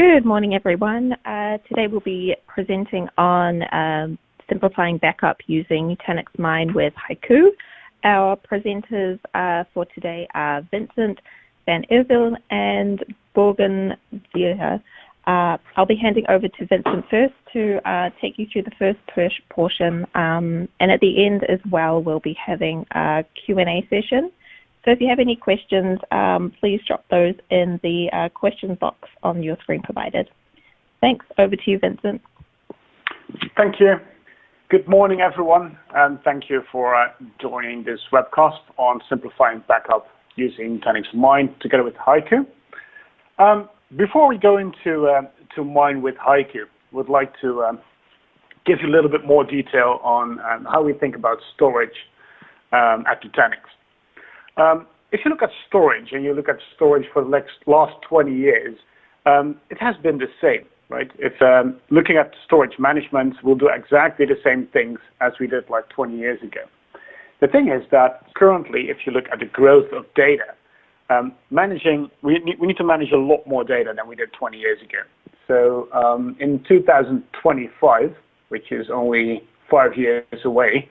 Good morning, everyone. Today we'll be presenting on simplifying backup using Nutanix Mine with HYCU. Our presenters for today are Vincent van Engelen and Bogdan Viher. I'll be handing over to Vincent first to take you through the first portion, and at the end as well we'll be having a Q&A session. So if you have any questions, please drop those in the question box on your screen provided. Thanks. Over to you, Vincent. Thank you. Good morning, everyone, and thank you for joining this webcast on simplifying backup using Nutanix Mine together with HYCU. Before we go into to Mine with HYCU, would like to give you a little bit more detail on how we think about storage at Nutanix. If you look at storage, and you look at storage for the last 20 years, it has been the same, right? If looking at storage management, we'll do exactly the same things as we did like 20 years ago. The thing is that currently, if you look at the growth of data, we need to manage a lot more data than we did 20 years ago. So in 2025, which is only 5 years away,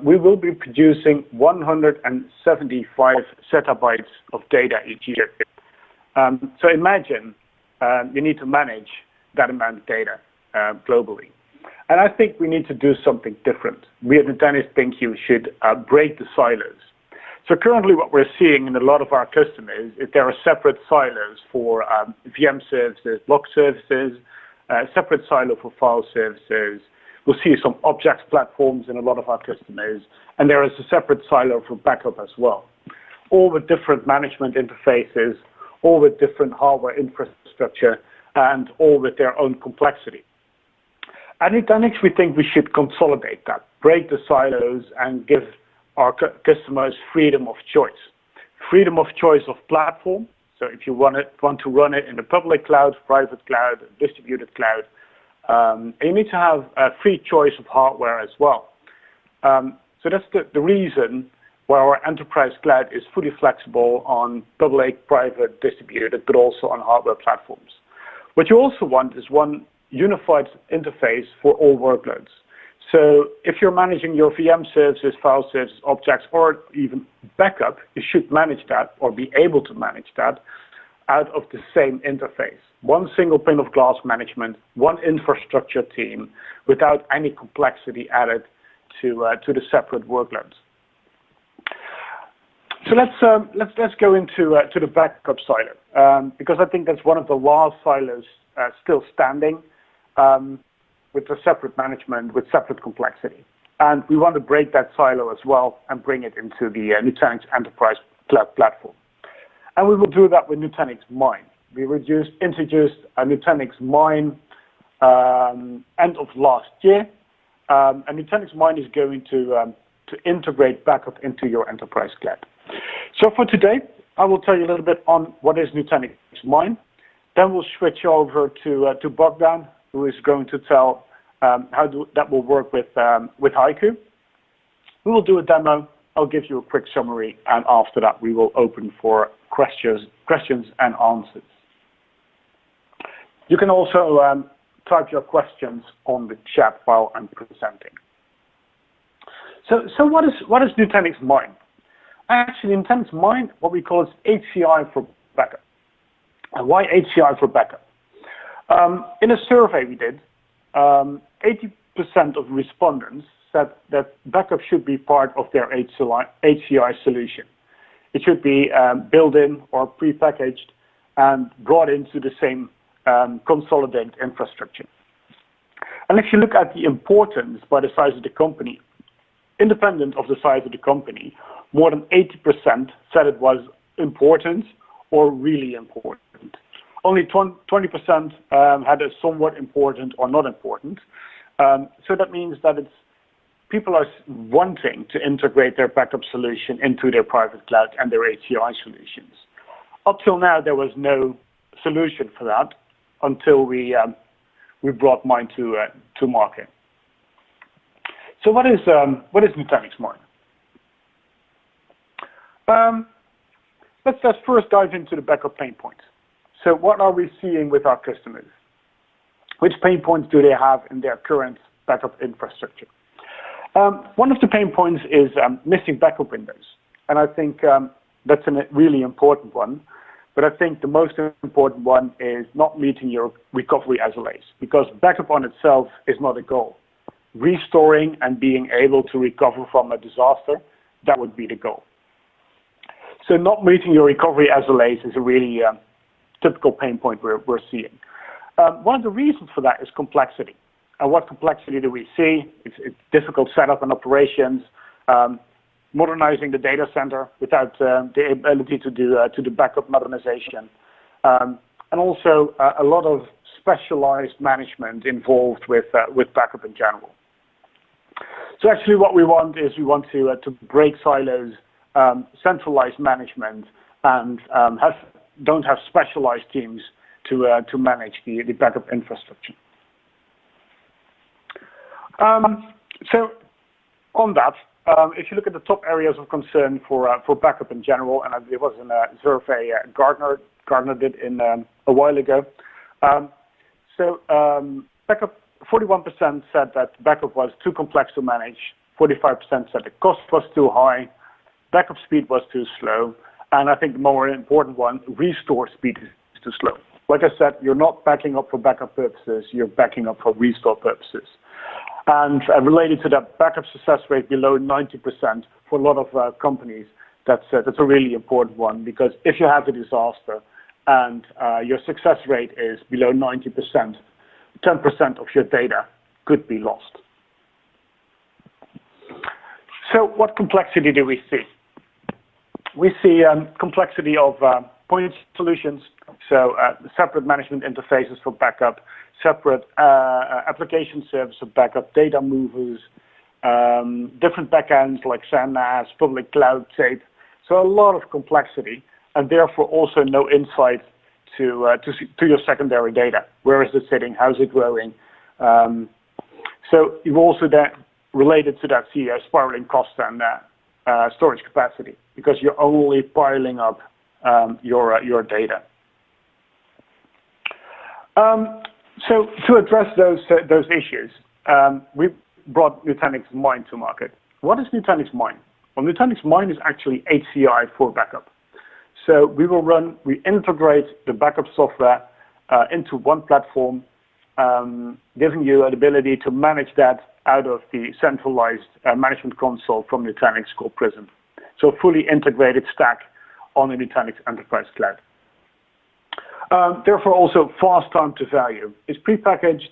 we will be producing 175 zettabytes of data each year. So imagine you need to manage that amount of data globally. And I think we need to do something different. We at Nutanix think you should break the silos. So currently what we're seeing in a lot of our customers is there are separate silos for VM services, block services, separate silo for file services. We'll see some objects platforms in a lot of our customers, and there is a separate silo for backup as well, all with different management interfaces, all with different hardware infrastructure, and all with their own complexity. At Nutanix, we think we should consolidate that, break the silos, and give our customers freedom of choice. Freedom of choice of platform, so if you want to run it in the public cloud, private cloud, distributed cloud, you need to have a free choice of hardware as well. So that's the reason why our enterprise cloud is fully flexible on public, private, distributed, but also on hardware platforms. What you also want is one unified interface for all workloads. So if you're managing your VM services, file services, objects, or even backup, you should manage that or be able to manage that out of the same interface. One single pane of glass management, one infrastructure team, without any complexity added to the separate workloads. So let's go into to the backup silo, because I think that's one of the last silos still standing, with a separate management, with separate complexity. And we want to break that silo as well and bring it into the Nutanix Enterprise Cloud Platform. And we will do that with Nutanix Mine. We introduced a Nutanix Mine end of last year, and Nutanix Mine is going to integrate backup into your enterprise cloud. So for today, I will tell you a little bit on what is Nutanix Mine. Then we'll switch over to Bogdan, who is going to tell how that will work with HYCU. We will do a demo. I'll give you a quick summary, and after that, we will open for questions and answers. You can also type your questions on the chat while I'm presenting. So what is Nutanix Mine? Actually, Nutanix Mine, what we call is HCI for backup. And why HCI for backup? In a survey we did, 80% of respondents said that backup should be part of their HCI solution. It should be built-in or prepackaged and brought into the same consolidated infrastructure. And if you look at the importance by the size of the company, independent of the size of the company, more than 80% said it was important or really important. Only 20% had a somewhat important or not important. So that means that people are wanting to integrate their backup solution into their private cloud and their HCI solutions. Up till now, there was no solution for that until we brought Mine to market. So what is Nutanix Mine? Let's first dive into the backup pain points. So what are we seeing with our customers? Which pain points do they have in their current backup infrastructure? One of the pain points is missing backup windows. And I think that's a really important one. But I think the most important one is not meeting your recovery SLAs, because backup on itself is not a goal. Restoring and being able to recover from a disaster, that would be the goal. So not meeting your recovery SLAs is a really typical pain point we're seeing. One of the reasons for that is complexity. And what complexity do we see? It's difficult setup and operations, modernizing the data center without the ability to do backup modernization, and also a lot of specialized management involved with backup in general. So actually, what we want to break silos, centralize management, and don't have specialized teams to manage the backup infrastructure. So on that, if you look at the top areas of concern for backup in general, and it was in a survey Gartner did a while ago. Backup, 41% said that backup was too complex to manage. 45% said the cost was too high, backup speed was too slow, and I think the more important one, restore speed is too slow. Like I said, you're not backing up for backup purposes, you're backing up for restore purposes. And related to that, backup success rate below 90% for a lot of companies, that's a really important one, because if you have a disaster and your success rate is below 90%, 10% of your data could be lost. So what complexity do we see? We see complexity of point solutions, so separate management interfaces for backup, separate application service for backup, data movers, different backends like SAN, NAS, public cloud tape. So a lot of complexity, and therefore also no insight to your secondary data. Where is it sitting? How's it growing? So you've also then related to that see spiraling cost and storage capacity, because you're only piling up your data. So to address those issues, we brought Nutanix Mine to market. What is Nutanix Mine? Well, Nutanix Mine is actually HCI for backup. So we integrate the backup software into one platform, giving you an ability to manage that out of the centralized management console from Nutanix called Prism. So fully integrated stack on the Nutanix Enterprise Cloud. Therefore, also fast time to value. It's prepackaged,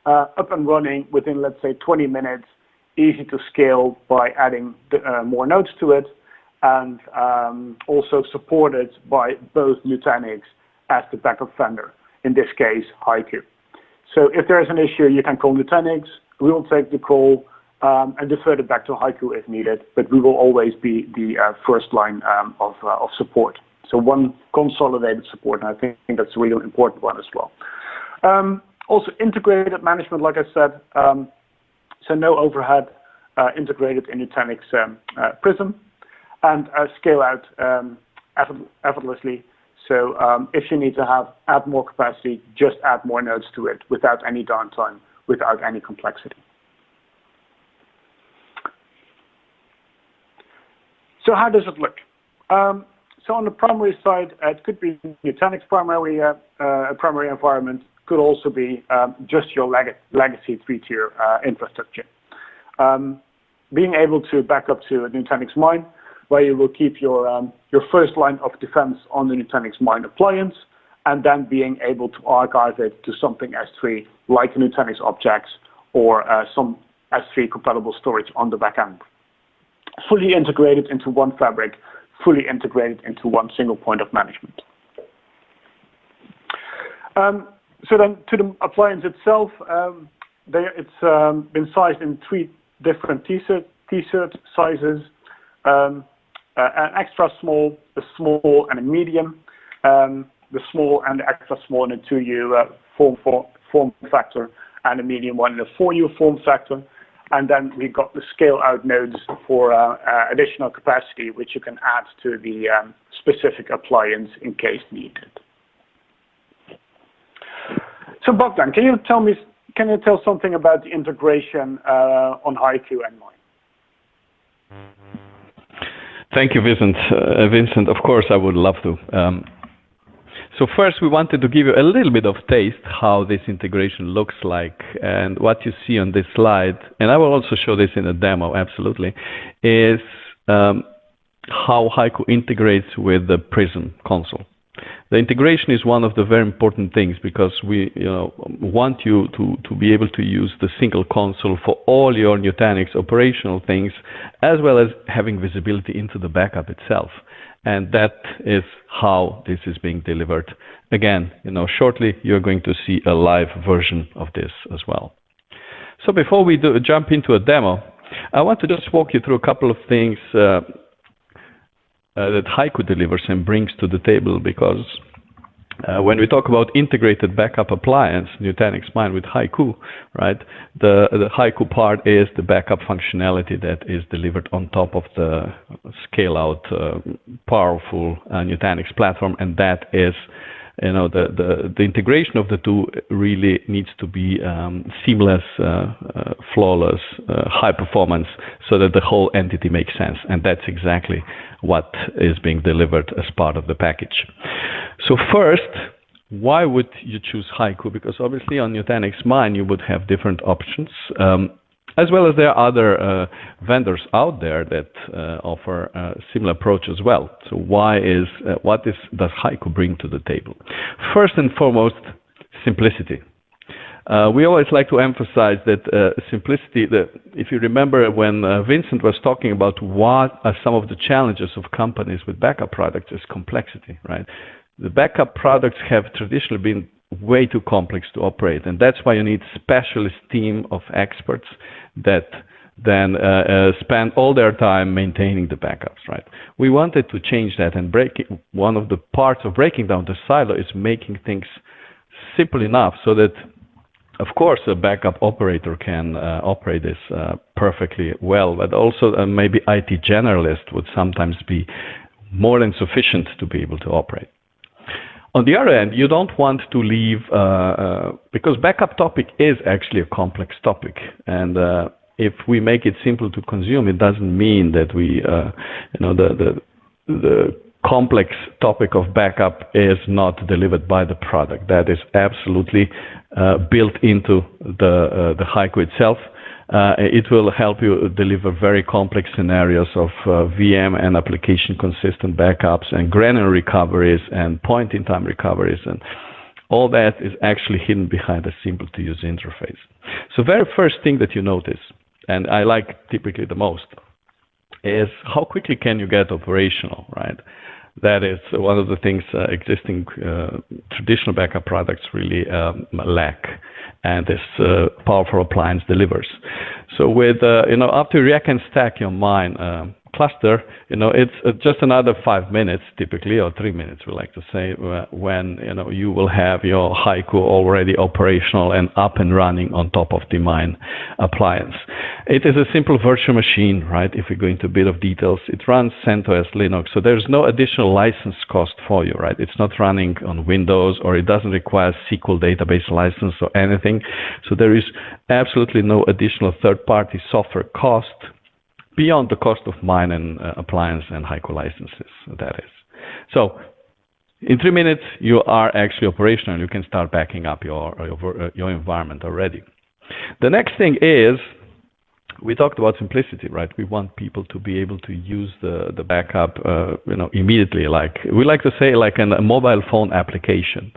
up and running within, let's say, 20 minutes, easy to scale by adding more nodes to it, and also supported by both Nutanix as the backup vendor, in this case, HYCU. So if there is an issue, you can call Nutanix, we will take the call and defer it back to HYCU if needed, but we will always be the first line of support. So one consolidated support, and I think that's a really important one as well. Also integrated management, like I said, so no overhead, integrated in Nutanix Prism, and scale out effortlessly. So if you need to add more capacity, just add more nodes to it without any downtime, without any complexity. So how does it look? So on the primary side, it could be Nutanix primary environment, could also be just your legacy three-tier infrastructure. Being able to back up to a Nutanix Mine, where you will keep your first line of defense on the Nutanix Mine appliance, and then being able to archive it to something S3, like Nutanix Objects or some S3 compatible storage on the back end. Fully integrated into one fabric, fully integrated into one single point of management. So then to the appliance itself, it's been sized in 3 different T-cert sizes, an extra small, a small, and a medium. The small and the extra small in a 2U form factor, and a medium one in a 4U form factor. And then we got the scale out nodes for additional capacity, which you can add to the specific appliance in case needed. So Bogdan, can you tell something about the integration on HYCU and Mine? Thank you, Vincent. Vincent, of course, I would love to. So first, we wanted to give you a little bit of taste how this integration looks like, and what you see on this slide, and I will also show this in a demo, absolutely, is how HYCU integrates with the Prism console. The integration is one of the very important things because we want you to be able to use the single console for all your Nutanix operational things, as well as having visibility into the backup itself. And that is how this is being delivered. Again, shortly you're going to see a live version of this as well. So before we jump into a demo, I want to just walk you through a couple of things that HYCU delivers and brings to the table, because when we talk about integrated backup appliance, Nutanix Mine with HYCU, right? The HYCU part is the backup functionality that is delivered on top of the scale-out, powerful Nutanix platform, and that is, the integration of the two really needs to be seamless, flawless, high performance, so that the whole entity makes sense, and that's exactly what is being delivered as part of the package. So first, why would you choose HYCU? Because obviously on Nutanix Mine you would have different options, as well as there are other vendors out there that offer a similar approach as well. So what does HYCU bring to the table? First and foremost, simplicity. We always like to emphasize that simplicity, if you remember when Vincent was talking about what are some of the challenges of companies with backup products, is complexity, right? The backup products have traditionally been way too complex to operate, and that's why you need a specialist team of experts that then spend all their time maintaining the backups, right? We wanted to change that, and one of the parts of breaking down the silo is making things simple enough so that, of course, a backup operator can operate this perfectly well, but also maybe IT generalist would sometimes be more than sufficient to be able to operate. On the other end, you don't want to leave, because backup topic is actually a complex topic, and if we make it simple to consume, it doesn't mean that we, the complex topic of backup is not delivered by the product. That is absolutely built into the HYCU itself. It will help you deliver very complex scenarios of VM and application consistent backups and granular recoveries and point-in-time recoveries, and all that is actually hidden behind a simple to use interface. So very first thing that you notice, and I like typically the most, is how quickly can you get operational, right? That is one of the things existing traditional backup products really lack, and this powerful appliance delivers. So with, after you rack and stack your Mine cluster, it's just another 5 minutes typically, or 3 minutes we like to say, when you will have your HYCU already operational and up and running on top of the Mine appliance. It is a simple virtual machine, right? If we go into a bit of details, it runs CentOS Linux, so there's no additional license cost for you, right? It's not running on Windows, or it doesn't require SQL database license or anything. So there is absolutely no additional third-party software cost beyond the cost of Mine and appliance and HYCU licenses, that is. So in 3 minutes, you are actually operational. You can start backing up your environment already. The next thing is, we talked about simplicity, right? We want people to be able to use the backup, immediately. Like we like to say, like a mobile phone application.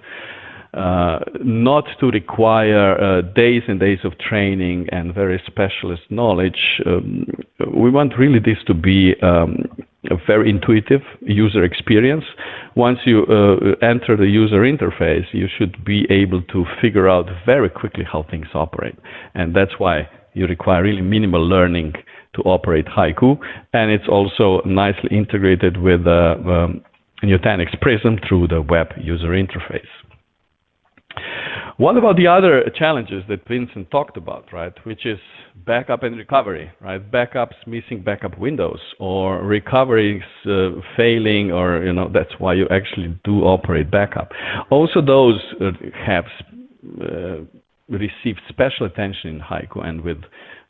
Not to require days and days of training and very specialist knowledge. We want really this to be a very intuitive user experience. Once you enter the user interface, you should be able to figure out very quickly how things operate. And that's why you require really minimal learning to operate HYCU. And it's also nicely integrated with Nutanix Prism through the web user interface. What about the other challenges that Vincent talked about, right? Which is backup and recovery, right? Backups missing backup windows, or recoveries failing, or that's why you actually do operate backup. Also, those have received special attention in HYCU, and with,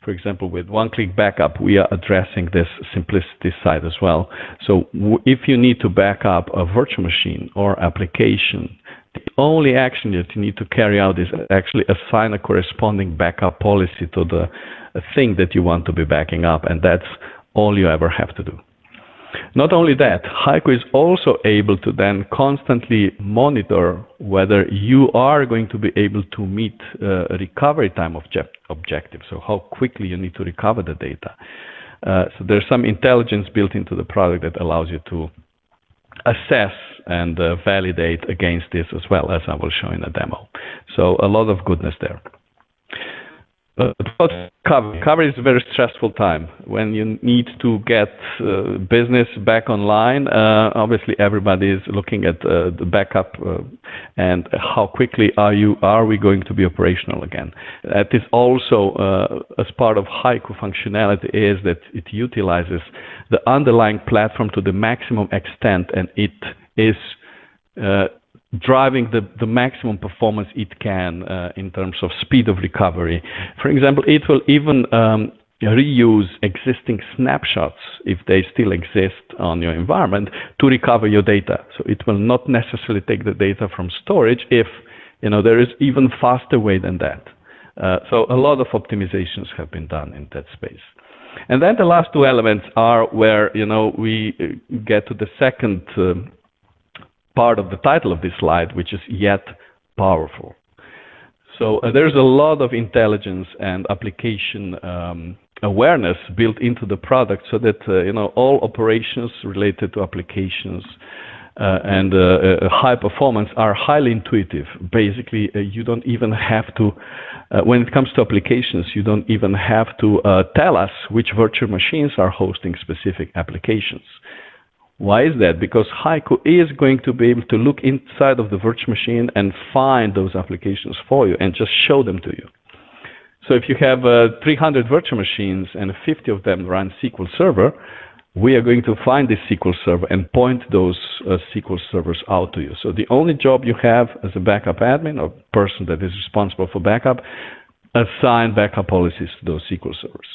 for example, with one-click backup, we are addressing this simplicity side as well. So if you need to back up a virtual machine or application, the only action that you need to carry out is actually assign a corresponding backup policy to the thing that you want to be backing up, and that's all you ever have to do. Not only that, HYCU is also able to then constantly monitor whether you are going to be able to meet a recovery time objective, so how quickly you need to recover the data. So there's some intelligence built into the product that allows you to assess and validate against this as well, as I will show in a demo. So a lot of goodness there. Recovery is a very stressful time. When you need to get business back online, obviously everybody is looking at the backup and how quickly are we going to be operational again. That is also, as part of HYCU functionality, is that it utilizes the underlying platform to the maximum extent, and it is driving the maximum performance it can in terms of speed of recovery. For example, it will even reuse existing snapshots, if they still exist on your environment, to recover your data. So it will not necessarily take the data from storage if there is even faster way than that. So a lot of optimizations have been done in that space. And then the last two elements are where we get to the second part of the title of this slide, which is yet powerful. So there's a lot of intelligence and application awareness built into the product, so that all operations related to applications and high performance are highly intuitive. Basically, you don't even have to, when it comes to applications, you don't even have to tell us which virtual machines are hosting specific applications. Why is that? Because HYCU is going to be able to look inside of the virtual machine and find those applications for you and just show them to you. So if you have 300 virtual machines and 50 of them run SQL Server, we are going to find this SQL Server and point those SQL servers out to you. So the only job you have as a backup admin or person that is responsible for backup, assign backup policies to those SQL servers.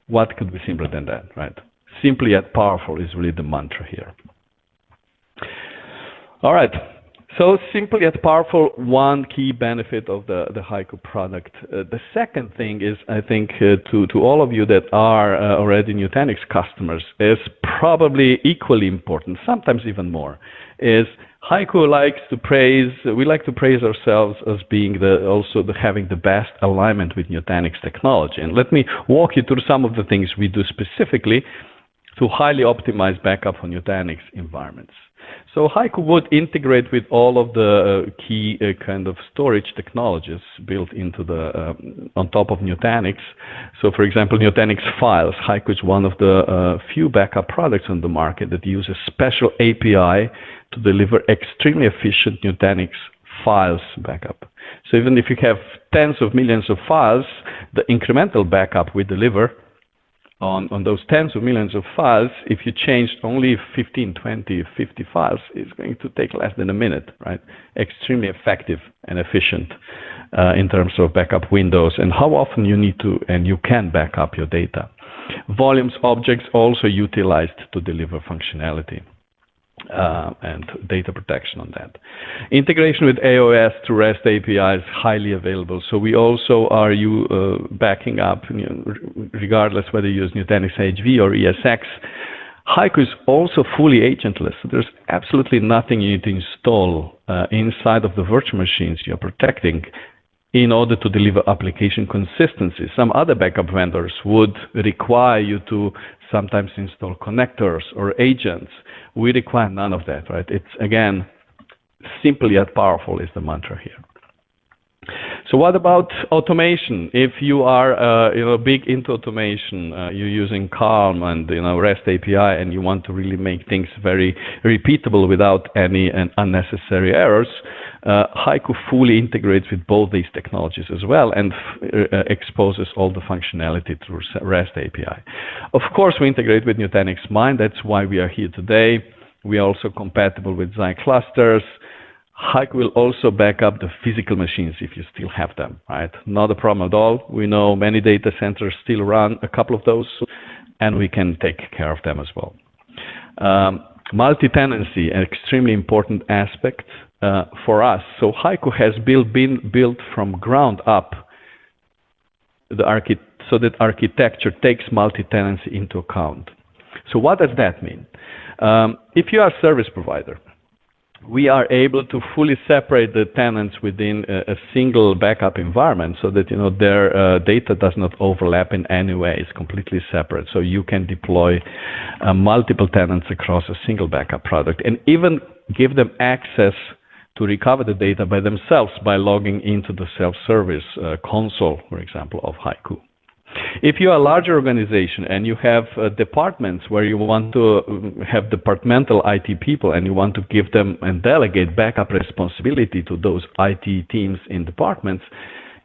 What could be simpler than that, right? Simply yet powerful is really the mantra here. All right. So simple yet powerful, one key benefit of the HYCU product. The second thing is, I think, to all of you that are already Nutanix customers, is probably equally important, sometimes even more, is HYCU likes to praise, we like to praise ourselves as being having the best alignment with Nutanix technology. And let me walk you through some of the things we do specifically to highly optimize backup for Nutanix environments. So HYCU would integrate with all of the key kind of storage technologies built into on top of Nutanix. So for example, Nutanix Files. HYCU is one of the few backup products on the market that use a special API to deliver extremely efficient Nutanix Files backup. So even if you have tens of millions of files, the incremental backup we deliver on those tens of millions of files, if you changed only 15, 20, 50 files, it's going to take less than a minute, right? Extremely effective and efficient in terms of backup windows and how often you need to and you can back up your data. Volumes objects also utilized to deliver functionality and data protection on that. Integration with AOS through REST API is highly available. So we also are backing up, regardless whether you use Nutanix HV or ESX. HYCU is also fully agentless. So there's absolutely nothing you need to install inside of the virtual machines you're protecting in order to deliver application consistency. Some other backup vendors would require you to sometimes install connectors or agents. We require none of that, right? It's, again, simple yet powerful is the mantra here. So what about automation? If you are big into automation, you're using Calm and REST API, and you want to really make things very repeatable without any unnecessary errors, HYCU fully integrates with both these technologies as well and exposes all the functionality through REST API. Of course, we integrate with Nutanix Mine. That's why we are here today. We are also compatible with Xi clusters. HYCU will also back up the physical machines if you still have them, right? Not a problem at all. We know many data centers still run a couple of those, and we can take care of them as well. Multi-tenancy, an extremely important aspect for us. So HYCU has been built from ground up so that architecture takes multi-tenancy into account. So what does that mean? If you are a service provider, we are able to fully separate the tenants within a single backup environment so that their data does not overlap in any way. It's completely separate. So you can deploy multiple tenants across a single backup product and even give them access to recover the data by themselves by logging into the self-service console, for example, of HYCU. If you are a larger organization and you have departments where you want to have departmental IT people and you want to give them and delegate backup responsibility to those IT teams in departments,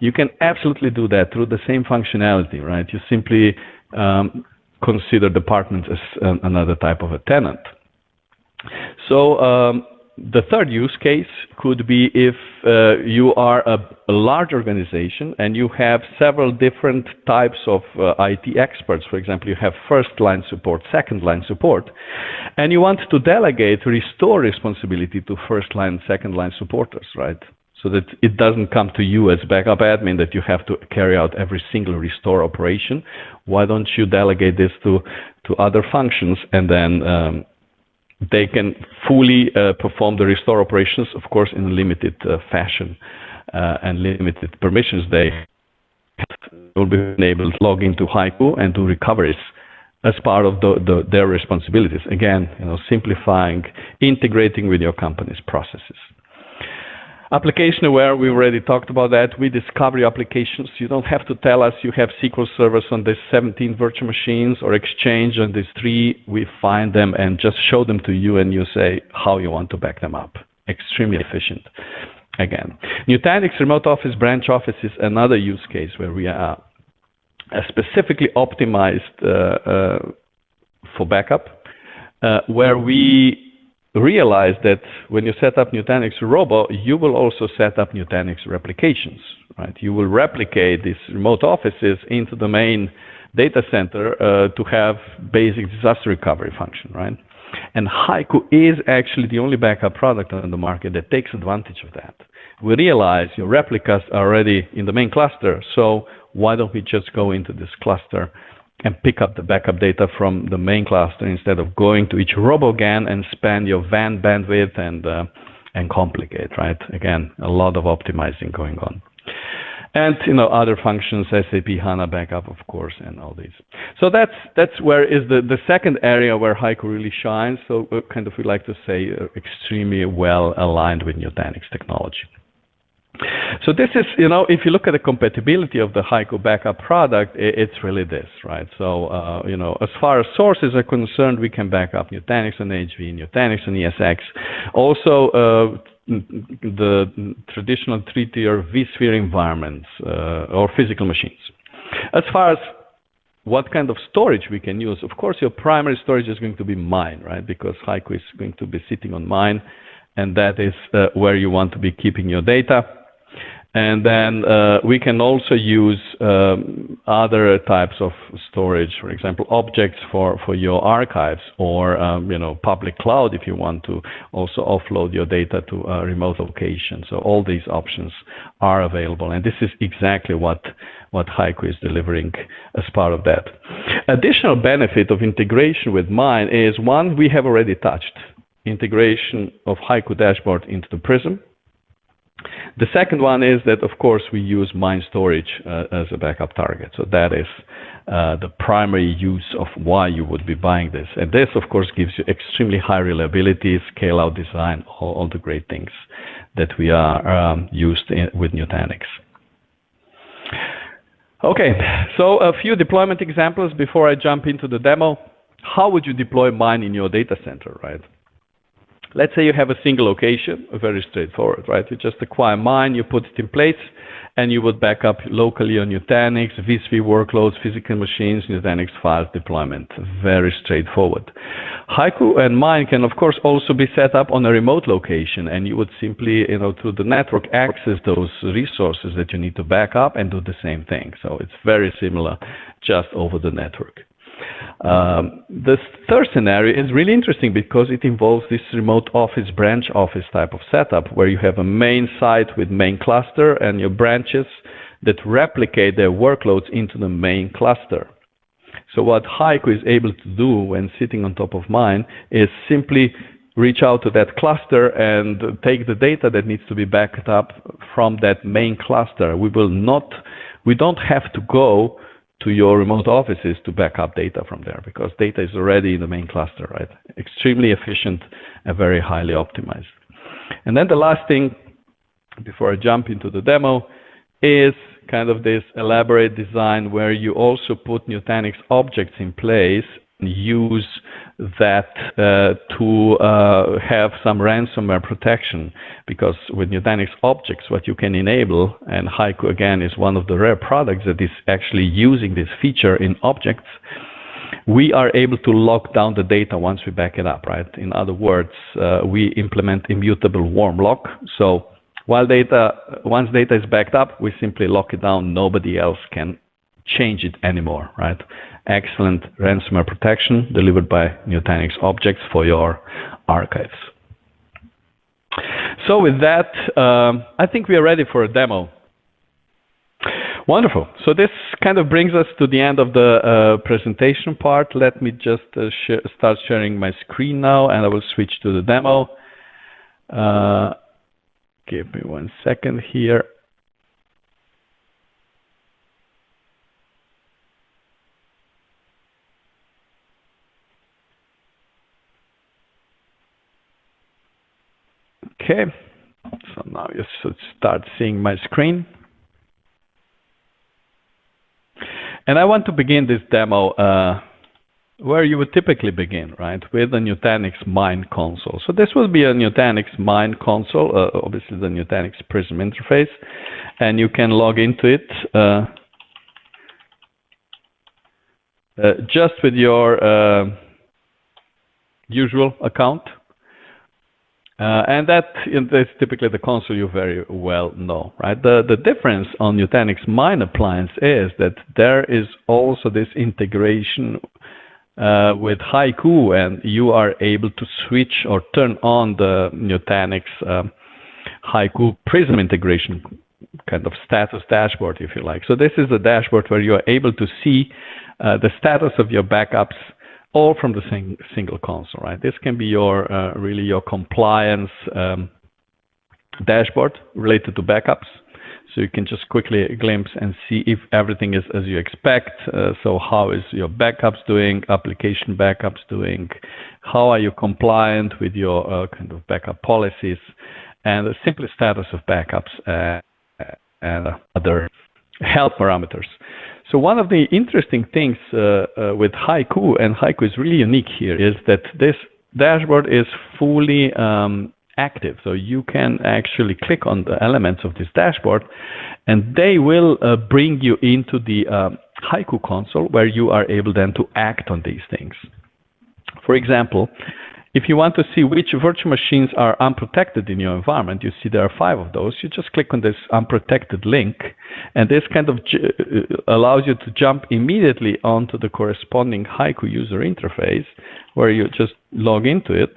you can absolutely do that through the same functionality, right? You simply consider departments as another type of a tenant. So the third use case could be if you are a large organization and you have several different types of IT experts. For example, you have first-line support, second-line support, and you want to delegate, restore responsibility to first-line, second-line supporters, right? So that it doesn't come to you as backup admin that you have to carry out every single restore operation. Why don't you delegate this to other functions, and then they can fully perform the restore operations, of course, in a limited fashion and limited permissions. They will be enabled to log into HYCU and do recoveries as part of their responsibilities. Again, simplifying, integrating with your company's processes. Application aware, we already talked about that. We discover applications. You don't have to tell us you have SQL servers on these 17 virtual machines or Exchange on these 3. We find them and just show them to you, and you say how you want to back them up. Extremely efficient. Again, Nutanix Remote Office Branch Office is another use case where we are specifically optimized for backup, where we realize that when you set up Nutanix Robo, you will also set up Nutanix replications, right? You will replicate these remote offices into the main data center to have basic disaster recovery function, right? And HYCU is actually the only backup product on the market that takes advantage of that. We realize your replicas are already in the main cluster, so why don't we just go into this cluster and pick up the backup data from the main cluster instead of going to each RoboGAN and spend your WAN bandwidth and complicate, right? Again, a lot of optimizing going on. And other functions, SAP HANA backup, of course, and all these. So that's where is the second area where HYCU really shines. So kind of we like to say extremely well aligned with Nutanix technology. So this is, if you look at the compatibility of the HYCU backup product, it's really this, right? So, as far as sources are concerned, we can back up Nutanix on HV, Nutanix on ESX. Also, the traditional 3-tier vSphere environments or physical machines. As far as what kind of storage we can use, of course, your primary storage is going to be Mine, right? Because HYCU is going to be sitting on Mine, and that is where you want to be keeping your data. And then we can also use other types of storage, for example, objects for your archives, or public cloud if you want to also offload your data to a remote location. So all these options are available, and this is exactly what HYCU is delivering as part of that. Additional benefit of integration with Mine is one we have already touched: integration of HYCU dashboard into the Prism. The second one is that, of course, we use Mine storage as a backup target. So that is the primary use of why you would be buying this. And this, of course, gives you extremely high reliability, scale-out design, all the great things that we are used with Nutanix. Okay, so a few deployment examples before I jump into the demo. How would you deploy Mine in your data center, right? Let's say you have a single location, very straightforward, right? You just acquire Mine, you put it in place, and you would back up locally on Nutanix, vSphere workloads, physical machines, Nutanix files deployment. Very straightforward. HYCU and Mine can, of course, also be set up on a remote location, and you would simply, through the network, access those resources that you need to back up and do the same thing. So it's very similar, just over the network. This third scenario is really interesting because it involves this remote office, branch office type of setup where you have a main site with main cluster and your branches that replicate their workloads into the main cluster. So what HYCU is able to do when sitting on top of Mine is simply reach out to that cluster and take the data that needs to be backed up from that main cluster. We don't have to go to your remote offices to back up data from there because data is already in the main cluster, right? Extremely efficient and very highly optimized. And then the last thing, before I jump into the demo, is kind of this elaborate design where you also put Nutanix objects in place and use that to have some ransomware protection, because with Nutanix objects, what you can enable, and HYCU again is one of the rare products that is actually using this feature in objects, we are able to lock down the data once we back it up, right? In other words, we implement immutable warm lock. So once data is backed up, we simply lock it down. Nobody else can change it anymore, right? Excellent ransomware protection delivered by Nutanix objects for your archives. So with that, I think we are ready for a demo. Wonderful. So this kind of brings us to the end of the presentation part. Let me just start sharing my screen now, and I will switch to the demo. Give me 1 second here. Okay, so now you should start seeing my screen. And I want to begin this demo where you would typically begin, right, with the Nutanix Mine console. So this will be a Nutanix Mine console, obviously the Nutanix Prism interface, and you can log into it just with your usual account. And that is typically the console you very well know, right? The difference on Nutanix Mine appliance is that there is also this integration with HYCU, and you are able to switch or turn on the Nutanix HYCU Prism integration kind of status dashboard, if you like. So this is a dashboard where you are able to see the status of your backups all from the single console, right? This can be your really your compliance dashboard related to backups. So you can just quickly glimpse and see if everything is as you expect. So how is your backups doing, application backups doing, how are you compliant with your kind of backup policies, and the simple status of backups and other health parameters. So one of the interesting things with HYCU, and HYCU is really unique here, is that this dashboard is fully active. So you can actually click on the elements of this dashboard, and they will bring you into the HYCU console, where you are able then to act on these things. For example, if you want to see which virtual machines are unprotected in your environment, you see there are 5 of those. You just click on this unprotected link, and this kind of allows you to jump immediately onto the corresponding HYCU user interface, where you just log into it.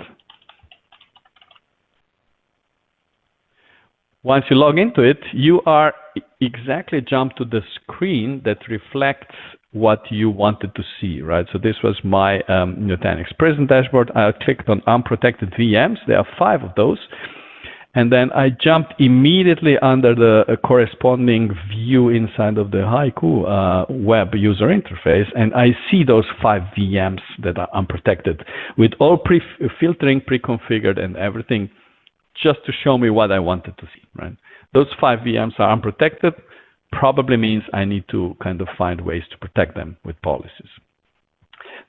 Once you log into it, you are exactly jumped to the screen that reflects what you wanted to see, right? So this was my Nutanix Prism dashboard. I clicked on unprotected VMs. There are 5 of those. And then I jumped immediately under the corresponding view inside of the HYCU web user interface. And I see those 5 VMs that are unprotected with all filtering pre-configured and everything, just to show me what I wanted to see, right? Those 5 VMs are unprotected. Probably means I need to kind of find ways to protect them with policies.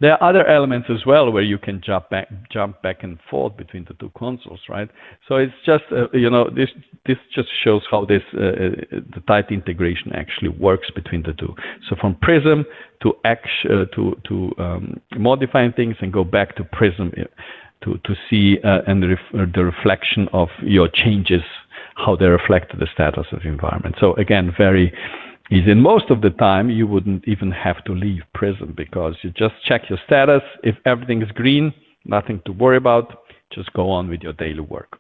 There are other elements as well where you can jump back and forth between the two consoles, right? So it's just this just shows how the tight integration actually works between the two. So from Prism to modifying things and go back to Prism to see and the reflection of your changes, how they reflect the status of the environment. So again, very easy. And most of the time, you wouldn't even have to leave Prism because you just check your status. If everything is green, nothing to worry about. Just go on with your daily work.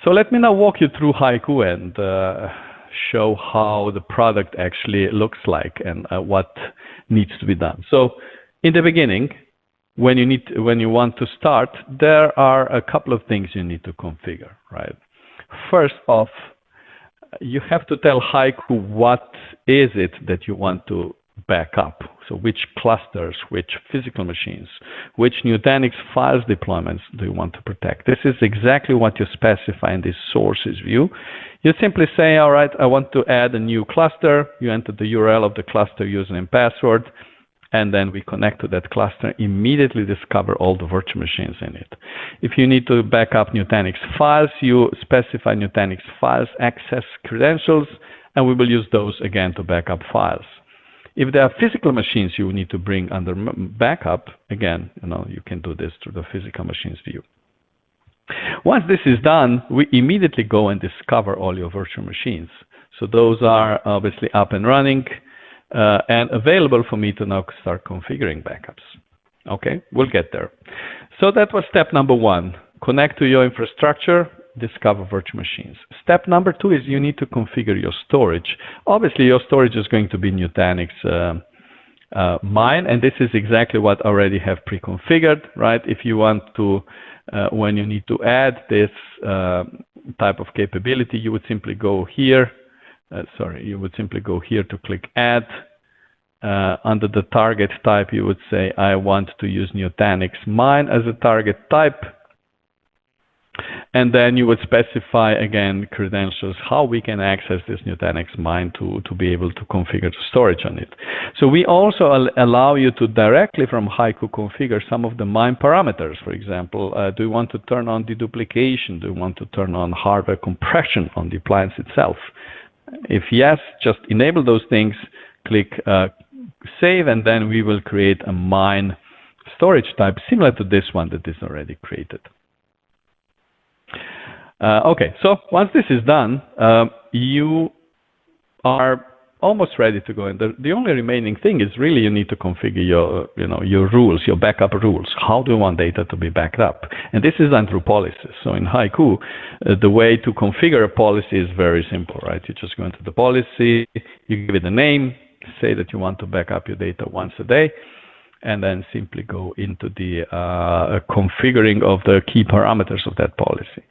So let me now walk you through HYCU and show how the product actually looks like and what needs to be done. So in the beginning, when you want to start, there are a couple of things you need to configure, right? First off, you have to tell HYCU what is it that you want to back up. So which clusters, which physical machines, which Nutanix files deployments do you want to protect? This is exactly what you specify in this sources view. You simply say, all right, I want to add a new cluster. You enter the URL of the cluster, username and password, and then we connect to that cluster, immediately discover all the virtual machines in it. If you need to back up Nutanix files, you specify Nutanix files access credentials, and we will use those again to back up files. If there are physical machines you need to bring under backup, again, you can do this through the physical machines view. Once this is done, we immediately go and discover all your virtual machines. So those are obviously up and running and available for me to now start configuring backups. Okay, we'll get there. So that was step number one. Connect to your infrastructure, discover virtual machines. Step number two is you need to configure your storage. Obviously, your storage is going to be Nutanix Mine, and this is exactly what I already have pre-configured, right? If you want to, when you need to add this type of capability, you would simply go here. You would simply go here to click Add. Under the target type, you would say, I want to use Nutanix Mine as a target type. And then you would specify, again, credentials, how we can access this Nutanix Mine to be able to configure the storage on it. So we also allow you to directly from HYCU configure some of the Mine parameters. For example, do you want to turn on deduplication? Do you want to turn on hardware compression on the appliance itself? If yes, just enable those things, click Save, and then we will create a Mine storage type similar to this one that is already created. Okay, so once this is done, you are almost ready to go. And the only remaining thing is really you need to configure your rules, your backup rules. How do you want data to be backed up? And this is done through policies. So in HYCU, the way to configure a policy is very simple, right? You just go into the policy, you give it a name, say that you want to back up your data once a day, and then simply go into the configuring of the key parameters of that policy.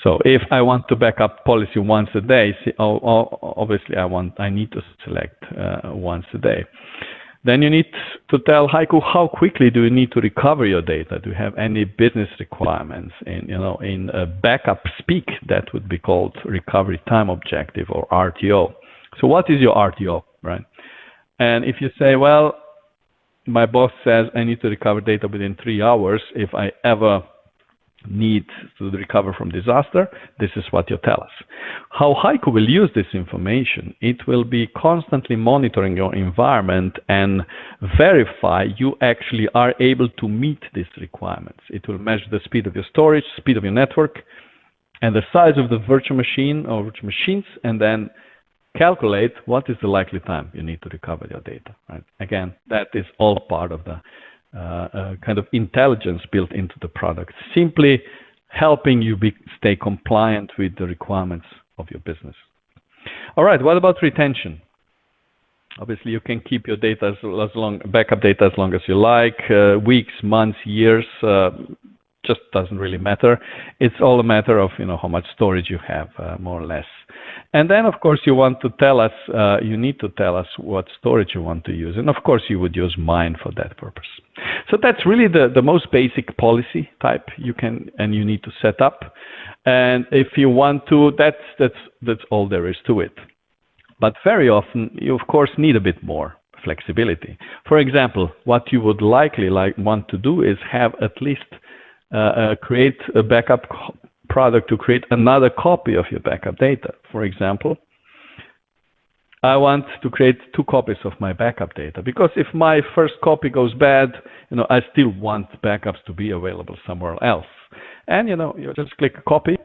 So if I want to back up policy once a day, obviously I need to select once a day. Then you need to tell HYCU how quickly do you need to recover your data. Do you have any business requirements? In backup speak, that would be called recovery time objective or RTO. So what is your RTO, right? And if you say, well, my boss says I need to recover data within 3 hours if I ever need to recover from disaster, this is what you tell us. How HYCU will use this information, it will be constantly monitoring your environment and verify you actually are able to meet these requirements. It will measure the speed of your storage, speed of your network, and the size of the virtual machine or virtual machines, and then calculate what is the likely time you need to recover your data. Right? Again, that is all part of the kind of intelligence built into the product, simply helping you stay compliant with the requirements of your business. All right, what about retention? Obviously, you can keep your data backup data as long as you like, weeks, months, years, just doesn't really matter. It's all a matter of how much storage you have, more or less. And then, of course, you want to tell us, you need to tell us what storage you want to use. And of course, you would use Mine for that purpose. So that's really the most basic policy type you can and you need to set up. And if you want to, that's all there is to it. But very often, you of course need a bit more. flexibility. For example, what you would likely want to do is have at least create a backup product to create another copy of your backup data. For example, I want to create 2 copies of my backup data, because if my first copy goes bad, I still want backups to be available somewhere else. And you just click copy,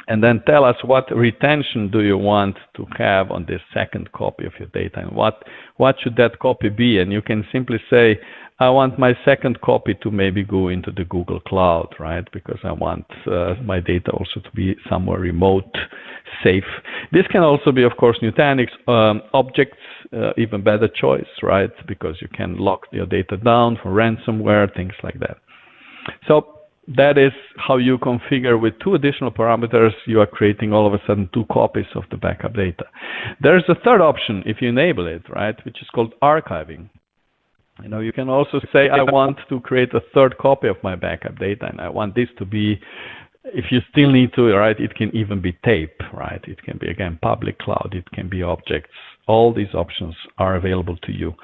and then tell us what retention do you want to have on this second copy of your data, and what should that copy be. And you can simply say, I want my second copy to maybe go into the Google Cloud, right? Because I want my data also to be somewhere remote, safe. This can also be, of course, Nutanix objects, even better choice, right? Because you can lock your data down for ransomware, things like that. So that is how you configure with 2 additional parameters. You are creating all of a sudden 2 copies of the backup data. There's a third option if you enable it, right? Which is called archiving. You can also say, I want to create a third copy of my backup data, and I want this to be, if you still need to, right, it can even be tape, right? It can be, again, public cloud, it can be objects. All these options are available to you.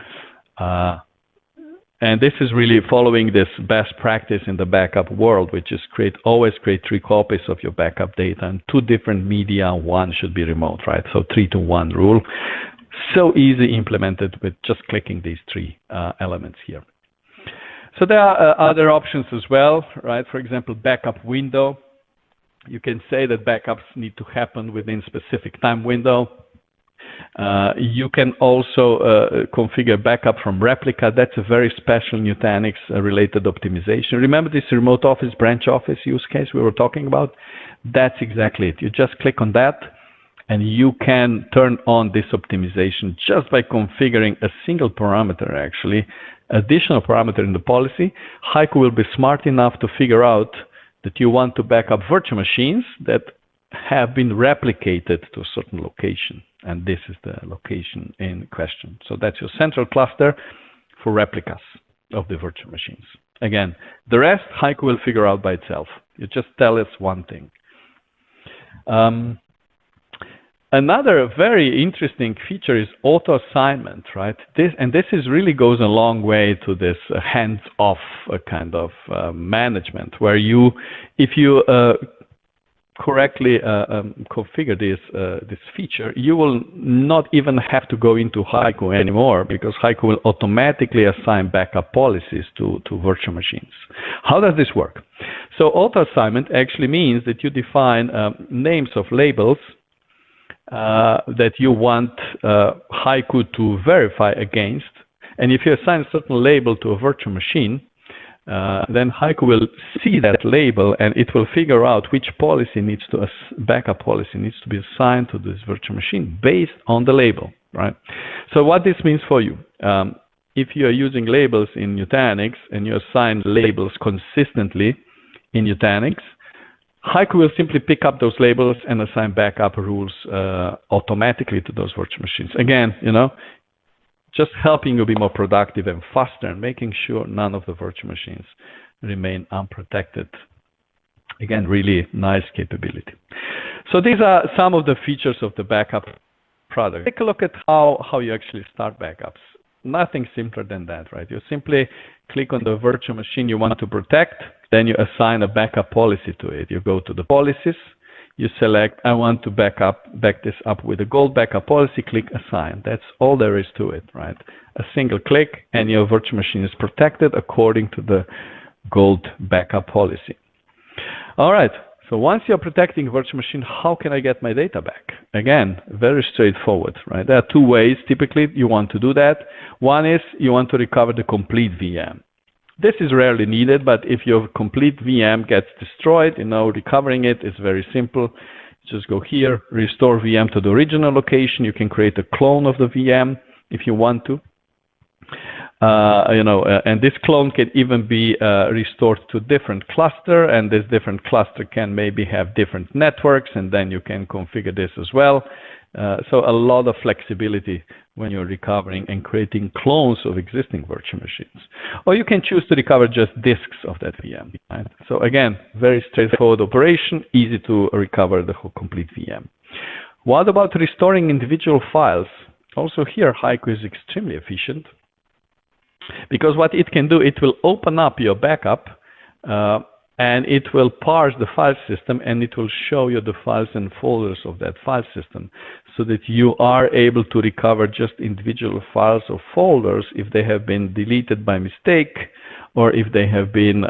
And this is really following this best practice in the backup world, which is always create 3 copies of your backup data, and 2 different media, 1 should be remote, right? So 3-to-1 rule. So easy implemented with just clicking these 3 elements here. So there are other options as well, right? For example, backup window. You can say that backups need to happen within specific time window. You can also configure backup from replica. That's a very special Nutanix related optimization. Remember this remote office, branch office use case we were talking about? That's exactly it. You just click on that, and you can turn on this optimization just by configuring a single parameter, actually, additional parameter in the policy. HYCU will be smart enough to figure out that you want to back up virtual machines that have been replicated to a certain location. And this is the location in question. So that's your central cluster for replicas of the virtual machines. Again, the rest HYCU will figure out by itself. You just tell us one thing. Another very interesting feature is auto-assignment, right? This really goes a long way to this hands-off kind of management, where if you correctly configure this feature, you will not even have to go into HYCU anymore, because HYCU will automatically assign backup policies to virtual machines. How does this work? So auto-assignment actually means that you define names of labels that you want HYCU to verify against. And if you assign a certain label to a virtual machine, then HYCU will see that label, and it will figure out which backup policy needs to be assigned to this virtual machine based on the label, right? So what this means for you, if you are using labels in Nutanix and you assign labels consistently in Nutanix, HYCU will simply pick up those labels and assign backup rules automatically to those virtual machines. Again, just helping you be more productive and faster, and making sure none of the virtual machines remain unprotected. Again, really nice capability. So these are some of the features of the backup product. Take a look at how you actually start backups. Nothing simpler than that, right? You simply click on the virtual machine you want to protect, then you assign a backup policy to it. You go to the policies, you select, I want to back this up with a gold backup policy, click assign. That's all there is to it, right? A single click and your virtual machine is protected according to the gold backup policy. All right, so once you're protecting a virtual machine, how can I get my data back? Again, very straightforward, right? There are 2 ways typically you want to do that. One is you want to recover the complete VM. This is rarely needed, but if your complete VM gets destroyed, recovering it is very simple. Just go here, restore VM to the original location. You can create a clone of the VM if you want to. And this clone can even be restored to a different cluster, and this different cluster can maybe have different networks, and then you can configure this as well. So a lot of flexibility when you're recovering and creating clones of existing virtual machines. Or you can choose to recover just disks of that VM. Right? So again, very straightforward operation, easy to recover the whole complete VM. What about restoring individual files? Also here, HYCU is extremely efficient because what it can do, it will open up your backup and it will parse the file system and it will show you the files and folders of that file system so that you are able to recover just individual files or folders if they have been deleted by mistake or if they have been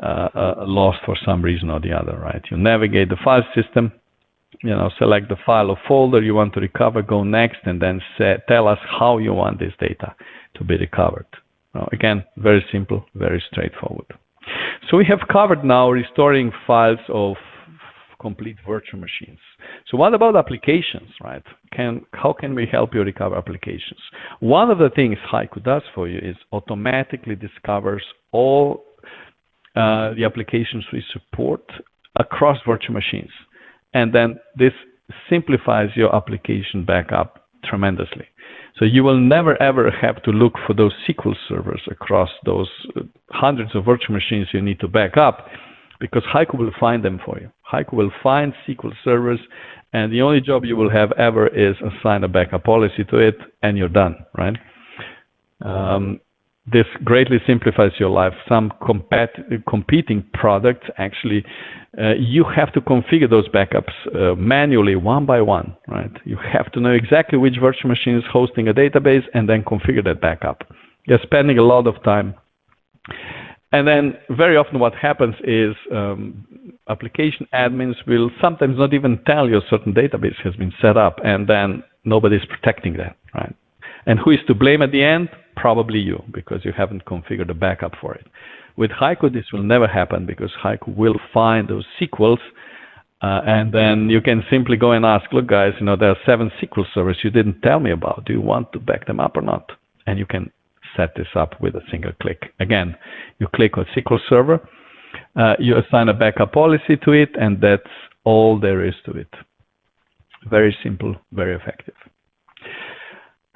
lost for some reason or the other, right? You navigate the file system, select the file or folder you want to recover, go next, and then tell us how you want this data to be recovered. Now, again, very simple, very straightforward. So we have covered now restoring files of complete virtual machines. So what about applications, right? How can we help you recover applications? One of the things HYCU does for you is automatically discovers all the applications we support across virtual machines. And then this simplifies your application backup tremendously. So you will never ever have to look for those SQL servers across those hundreds of virtual machines you need to back up, because HYCU will find them for you. HYCU will find SQL servers, and the only job you will have ever is assign a backup policy to it, and you're done, right? This greatly simplifies your life. Some competing products, actually, you have to configure those backups manually, one by one, right? You have to know exactly which virtual machine is hosting a database and then configure that backup. You're spending a lot of time. And then very often what happens is application admins will sometimes not even tell you a certain database has been set up, and then nobody's protecting that, right? And who is to blame at the end? Probably you, because you haven't configured a backup for it. With HYCU, this will never happen because HYCU will find those SQLs, and then you can simply go and ask, look, guys, there are 7 SQL servers you didn't tell me about. Do you want to back them up or not? And you can set this up with a single click. Again, you click on SQL server, you assign a backup policy to it, and that's all there is to it. Very simple, very effective.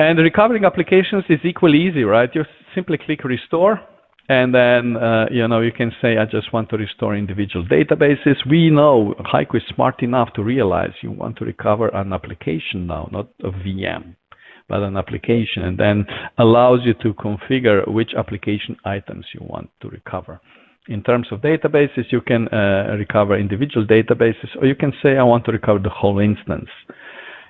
And recovering applications is equally easy, right? You simply click restore, and then you can say, I just want to restore individual databases. We know HYCU is smart enough to realize you want to recover an application now, not a VM, but an application, and then allows you to configure which application items you want to recover. In terms of databases, you can recover individual databases, or you can say, I want to recover the whole instance.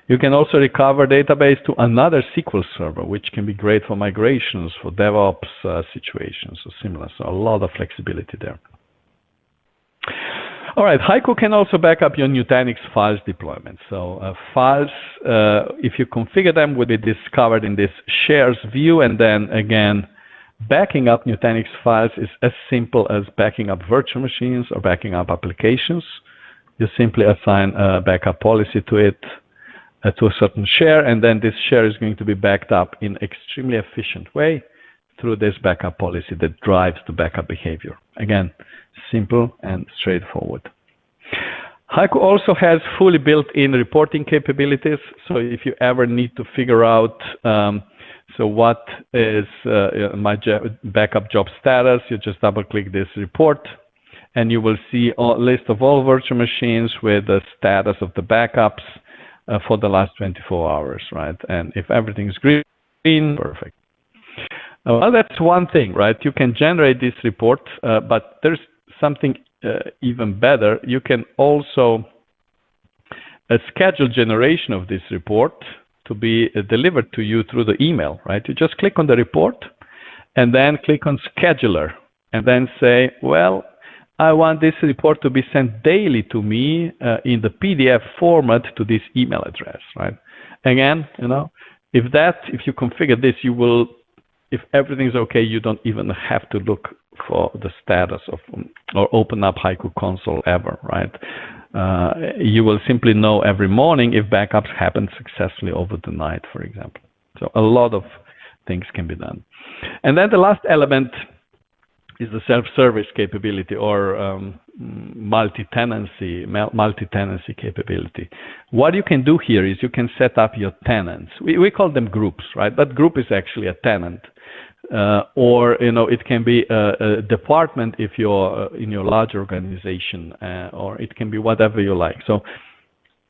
You can also recover database to another SQL server, which can be great for migrations, for DevOps situations, or similar. So a lot of flexibility there. All right, HYCU can also back up your Nutanix files deployment. So files, if you configure them, will be discovered in this shares view, and then again, backing up Nutanix files is as simple as backing up virtual machines or backing up applications. You simply assign a backup policy to it, to a certain share, and then this share is going to be backed up in an extremely efficient way through this backup policy that drives the backup behavior. Again, simple and straightforward. HYCU also has fully built-in reporting capabilities, so if you ever need to figure out so what is my backup job status, you just double-click this report, and you will see a list of all virtual machines with the status of the backups for the last 24 hours, right? And if everything's green, perfect. Well, that's one thing, right? You can generate this report, but there's something even better. You can also schedule generation of this report to be delivered to you through the email, right? You just click on the report and then click on scheduler and then say, well, I want this report to be sent daily to me in the PDF format to this email address, right? Again, if you configure this, you will, if everything's okay, you don't even have to look for the status of or open up HYCU console ever, right? You will simply know every morning if backups happen successfully over the night, for example. So a lot of things can be done. And then the last element is the self-service capability or multi-tenancy capability. What you can do here is you can set up your tenants. We call them groups, right? But group is actually a tenant. Or it can be a department if you're in your large organization, or it can be whatever you like. So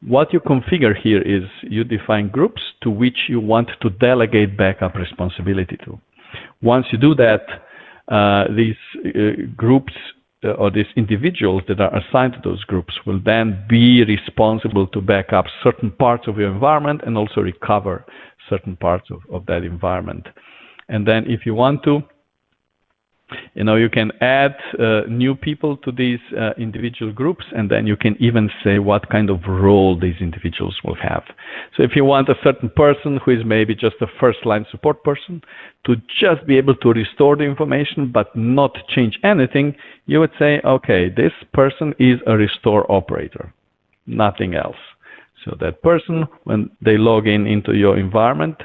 what you configure here is you define groups to which you want to delegate backup responsibility to. Once you do that, these groups or these individuals that are assigned to those groups will then be responsible to back up certain parts of your environment and also recover certain parts of that environment. And then if you want to, you can add new people to these individual groups, and then you can even say what kind of role these individuals will have. So if you want a certain person who is maybe just a first-line support person to just be able to restore the information but not change anything, you would say, okay, this person is a restore operator, nothing else. So that person, when they log into your environment,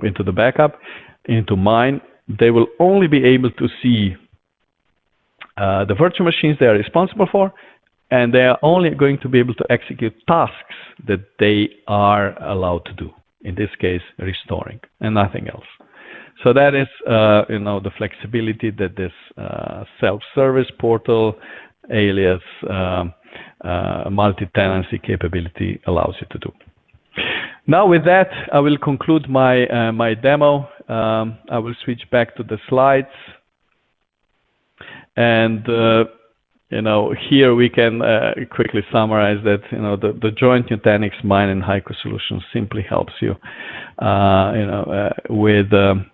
into the backup, into Mine, they will only be able to see the virtual machines they are responsible for, and they are only going to be able to execute tasks that they are allowed to do. In this case, restoring, and nothing else. So that is, the flexibility that this self-service portal, alias multi-tenancy capability allows you to do. Now with that, I will conclude my my demo. I will switch back to the slides, and here we can quickly summarize that the joint Nutanix Mine and HYCU solution simply helps you with a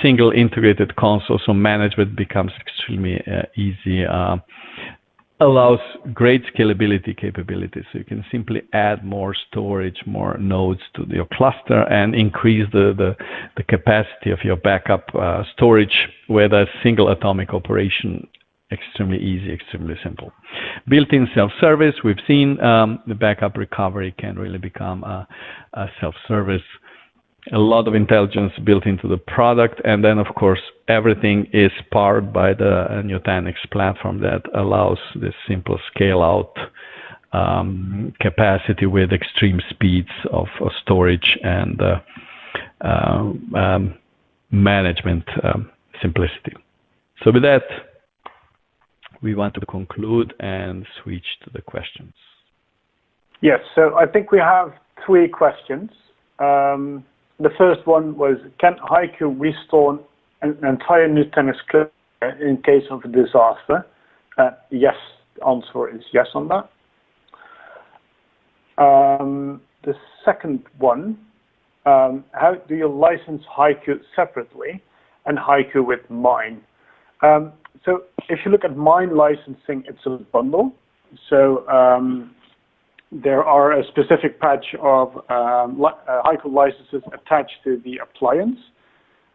single integrated console, so management becomes extremely easy. Allows great scalability capabilities. So you can simply add more storage, more nodes to your cluster, and increase the capacity of your backup storage with a single atomic operation. Extremely easy, extremely simple. Built-in self-service, we've seen the backup recovery can really become a self-service. A lot of intelligence built into the product, and then of course everything is powered by the Nutanix platform that allows this simple scale out capacity with extreme speeds of storage and management simplicity. So with that, we want to conclude and switch to the questions. Yes, so I think we have 3 questions. The first one was, can HYCU restore an entire Nutanix cluster in case of a disaster? Yes, the answer is yes on that. The second one, how do you license HYCU separately and HYCU with Mine? So if you look at Mine licensing, it's a bundle. So there are a specific patch of HYCU licenses attached to the appliance,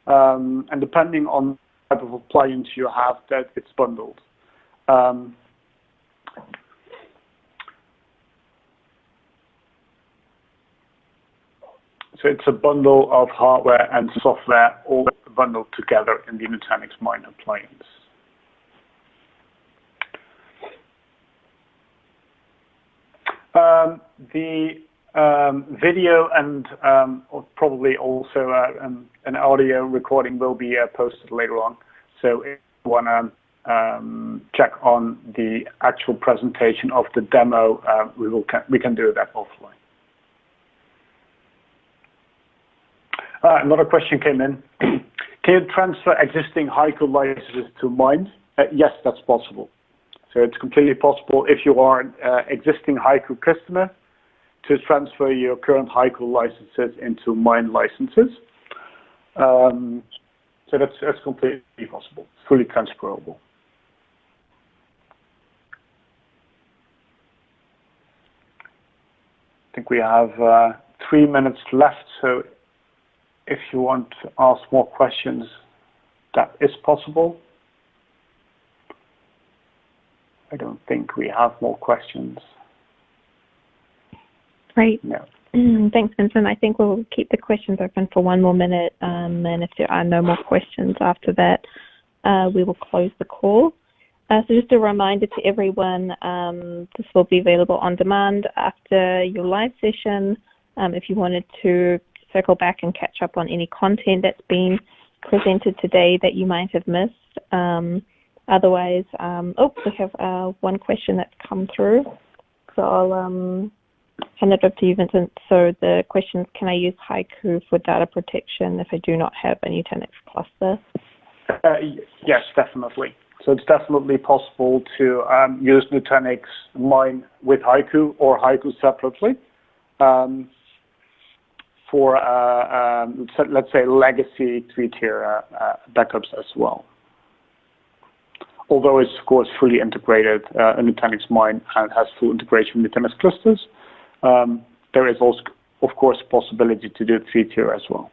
and depending on the type of appliance you have, that it's bundled. So it's a bundle of hardware and software all bundled together in the Nutanix Mine appliance. The video and probably also an audio recording will be posted later on. So if you want to check on the actual presentation of the demo, we can do that offline. Another question came in. Can you transfer existing HYCU licenses to Mine? Yes, that's possible. So it's completely possible if you are an existing HYCU customer to transfer your current HYCU licenses into Mine licenses. So that's completely possible, fully transferable. I think we have 3 minutes left, so if you want to ask more questions, that is possible. I don't think we have more questions. Great. No. Thanks, Vincent. I think we'll keep the questions open for 1 more minute, and if there are no more questions after that, we will close the call. So just a reminder to everyone, this will be available on demand after your live session. If you wanted to circle back and catch up on any content that's been presented today that you might have missed. Otherwise, we have 1 question that's come through. So hand it over to you, Vincent. So the question is, can I use HYCU for data protection if I do not have a Nutanix cluster? Yes, definitely. So it's definitely possible to use Nutanix Mine with HYCU or HYCU separately for, let's say, legacy 3-tier backups as well. Although it's, of course, fully integrated in Nutanix Mine and has full integration with Nutanix clusters, there is also, of course, a possibility to do 3-tier as well.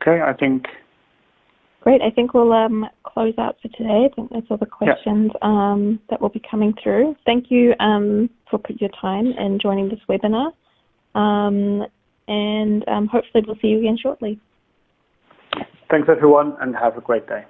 Okay, I think. Great. I think we'll close out for today. I think that's all the questions that will be coming through. Thank you for your time and joining this webinar. And hopefully we'll see you again shortly. Thanks, everyone, and have a great day.